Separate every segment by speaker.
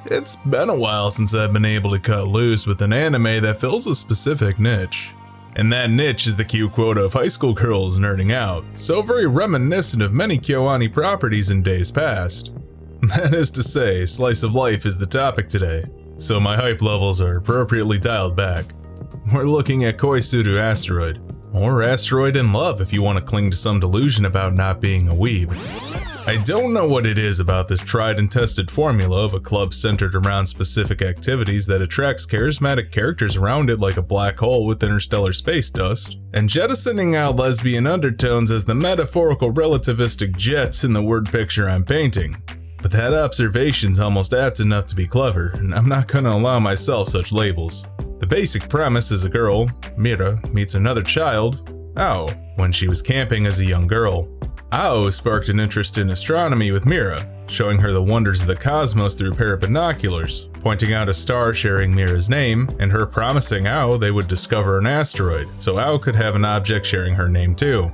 Speaker 1: It's been a while since I've been able to cut loose with an anime that fills a specific niche. And that niche is the cute quota of high school girls nerding out, so very reminiscent of many KyoAni properties in days past. That is to say, slice of life is the topic today, so my hype levels are appropriately dialed back. We're looking at Koisuru Asteroid, or Asteroid in Love if you want to cling to some delusion about not being a weeb. I don't know what it is about this tried and tested formula of a club centered around specific activities that attracts charismatic characters around it like a black hole with interstellar space dust, and jettisoning out lesbian undertones as the metaphorical relativistic jets in the word picture I'm painting. But that observation's almost apt enough to be clever, and I'm not gonna allow myself such labels. The basic premise is a girl, Mira, meets another child, Ao, when she was camping as a young girl. Ao sparked an interest in astronomy with Mira, showing her the wonders of the cosmos through a pair of binoculars, pointing out a star sharing Mira's name, and her promising Ao they would discover an asteroid, so Ao could have an object sharing her name too.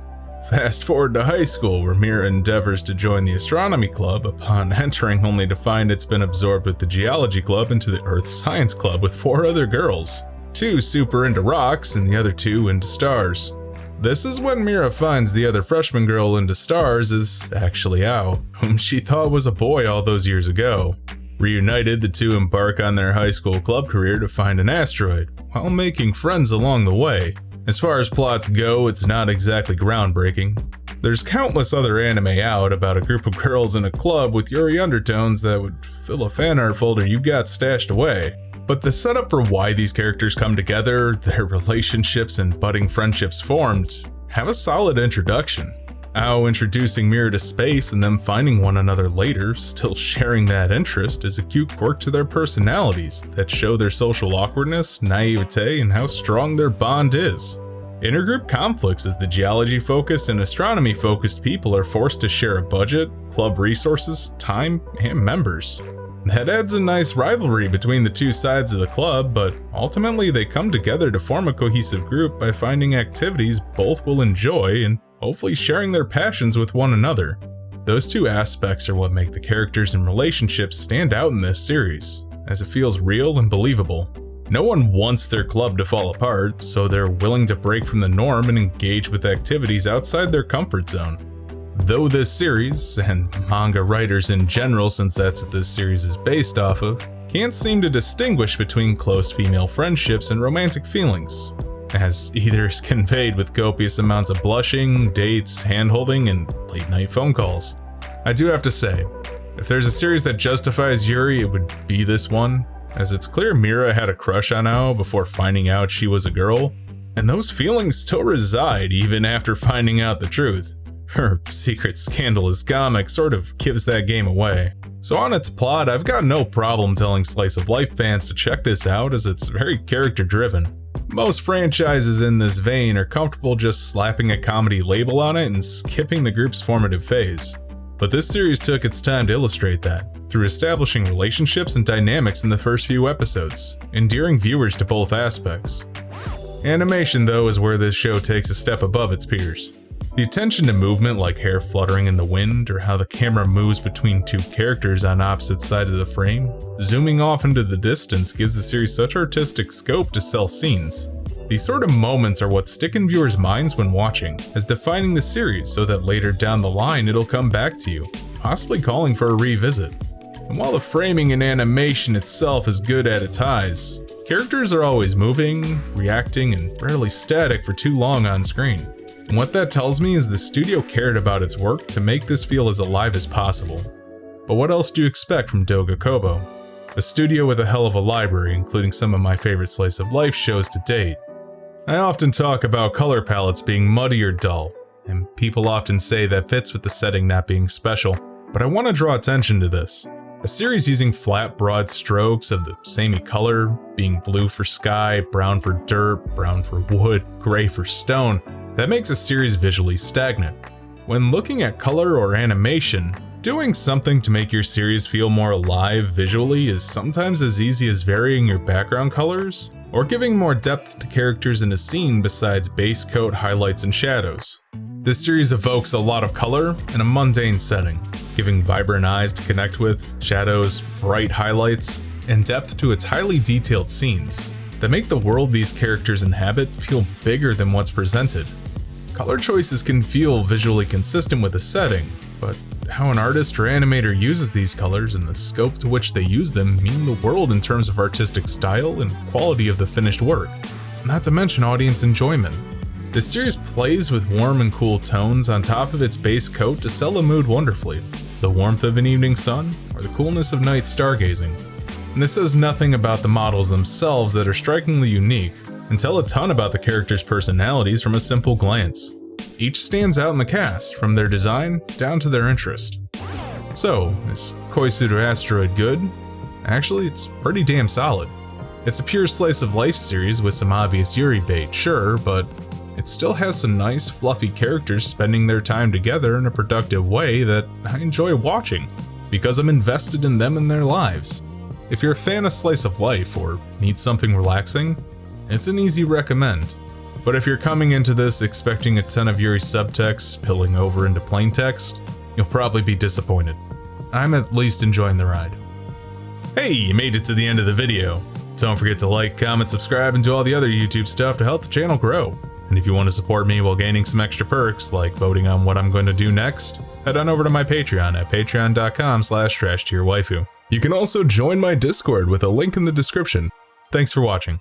Speaker 1: Fast forward to high school, where Mira endeavors to join the astronomy club upon entering only to find it's been absorbed with the geology club into the earth science club with 4 other girls. 2 super into rocks and the other 2 into stars. This is when Mira finds the other freshman girl into stars is actually Ao, whom she thought was a boy all those years ago. Reunited, the two embark on their high school club career to find an asteroid, while making friends along the way. As far as plots go, it's not exactly groundbreaking. There's countless other anime out about a group of girls in a club with yuri undertones that would fill a fan art folder you've got stashed away. But the setup for why these characters come together, their relationships and budding friendships formed, have a solid introduction. Ao introducing Mira to space and them finding one another later, still sharing that interest, is a cute quirk to their personalities that show their social awkwardness, naivete, and how strong their bond is. Intergroup conflicts as the geology-focused and astronomy-focused people are forced to share a budget, club resources, time, and members. That adds a nice rivalry between the two sides of the club, but ultimately they come together to form a cohesive group by finding activities both will enjoy and hopefully sharing their passions with one another. Those two aspects are what make the characters and relationships stand out in this series, as it feels real and believable. No one wants their club to fall apart, so they're willing to break from the norm and engage with activities outside their comfort zone. Though this series, and manga writers in general since that's what this series is based off of, can't seem to distinguish between close female friendships and romantic feelings, as either is conveyed with copious amounts of blushing, dates, hand-holding, and late-night phone calls. I do have to say, if there's a series that justifies Yuri, it would be this one, as it's clear Mira had a crush on Ao before finding out she was a girl, and those feelings still reside even after finding out the truth. Her secret scandalous comic sort of gives that game away. So on its plot, I've got no problem telling slice of life fans to check this out as it's very character driven. Most franchises in this vein are comfortable just slapping a comedy label on it and skipping the group's formative phase. But this series took its time to illustrate that, through establishing relationships and dynamics in the first few episodes, endearing viewers to both aspects. Animation, though, is where this show takes a step above its peers. The attention to movement like hair fluttering in the wind or how the camera moves between two characters on opposite sides of the frame, zooming off into the distance gives the series such artistic scope to sell scenes. These sort of moments are what stick in viewers' minds when watching, as defining the series so that later down the line it'll come back to you, possibly calling for a revisit. And while the framing and animation itself is good at its highs, characters are always moving, reacting, and rarely static for too long on screen. And what that tells me is the studio cared about its work to make this feel as alive as possible. But what else do you expect from Doga Kobo? A studio with a hell of a library, including some of my favorite slice of life shows to date. I often talk about color palettes being muddy or dull, and people often say that fits with the setting not being special, but I want to draw attention to this. A series using flat, broad strokes of the samey color, being blue for sky, brown for dirt, brown for wood, gray for stone, that makes a series visually stagnant. When looking at color or animation, doing something to make your series feel more alive visually is sometimes as easy as varying your background colors, or giving more depth to characters in a scene besides base coat highlights and shadows. This series evokes a lot of color in a mundane setting, giving vibrant eyes to connect with, shadows, bright highlights, and depth to its highly detailed scenes that make the world these characters inhabit feel bigger than what's presented. Color choices can feel visually consistent with the setting, but how an artist or animator uses these colors and the scope to which they use them mean the world in terms of artistic style and quality of the finished work, not to mention audience enjoyment. This series plays with warm and cool tones on top of its base coat to sell a mood wonderfully, the warmth of an evening sun or the coolness of night stargazing. And this says nothing about the models themselves that are strikingly unique, and tell a ton about the characters' personalities from a simple glance. Each stands out in the cast, from their design down to their interest. So, is Koisuru Asteroid good? Actually, it's pretty damn solid. It's a pure slice of life series with some obvious Yuri bait, sure, but it still has some nice, fluffy characters spending their time together in a productive way that I enjoy watching, because I'm invested in them and their lives. If you're a fan of slice of life or need something relaxing, it's an easy recommend. But if you're coming into this expecting a ton of Yuri subtext spilling over into plain text, you'll probably be disappointed. I'm at least enjoying the ride. Hey, you made it to the end of the video. Don't forget to like, comment, subscribe, and do all the other YouTube stuff to help the channel grow. And if you want to support me while gaining some extra perks, like voting on what I'm going to do next, head on over to my Patreon at patreon.com/trashtierwaifu. You can also join my Discord with a link in the description. Thanks for watching.